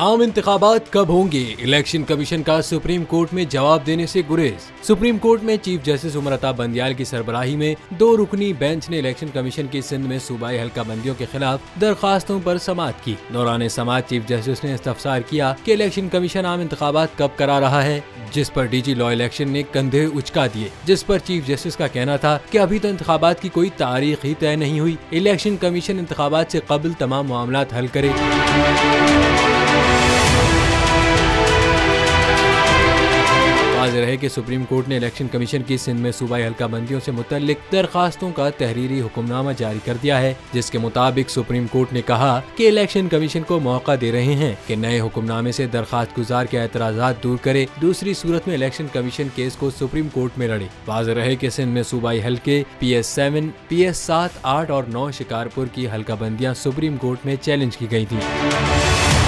आम इंतखाबात कब होंगे? इलेक्शन कमीशन का सुप्रीम कोर्ट में जवाब देने से गुरेज। सुप्रीम कोर्ट में चीफ जस्टिस उमर अता बंदियाल की सरबराही में 2 रुकनी बेंच ने इलेक्शन कमीशन की सिंध में सूबाई हल्का बंदियों के खिलाफ दरखास्तों पर समाअत की। दौरान समाअत चीफ जस्टिस ने इस्तफसार किया कि इलेक्शन कमीशन आम इंतखाबात कब करा रहा है, जिस पर डीजी लॉ इलेक्शन ने कंधे उचका दिए, जिस पर चीफ जस्टिस का कहना था कि अभी तो इंतखाबात की कोई तारीख ही तय नहीं हुई, इलेक्शन कमीशन इंतखाबात से कबल तमाम मामलात हल करे। वाज़ेह है कि सुप्रीम कोर्ट ने इलेक्शन कमीशन की सिंध में सूबाई हल्का बंदियों से मुतल्लिक दरखास्तों का तहरीरी हुक्मनामा जारी कर दिया है, जिसके मुताबिक सुप्रीम कोर्ट ने कहा कि इलेक्शन कमीशन को मौका दे रहे हैं कि नए हुक्मनामे से दरखास्त गुजार के एतराज़ात दूर करे, दूसरी सूरत में इलेक्शन कमीशन केस को सुप्रीम कोर्ट में लड़े। वाज़ेह है कि सिंध में सूबाई हल्के PS7, PS7, 8 और 9 शिकारपुर की हल्का बंदियाँ सुप्रीम कोर्ट में चैलेंज की गयी थी।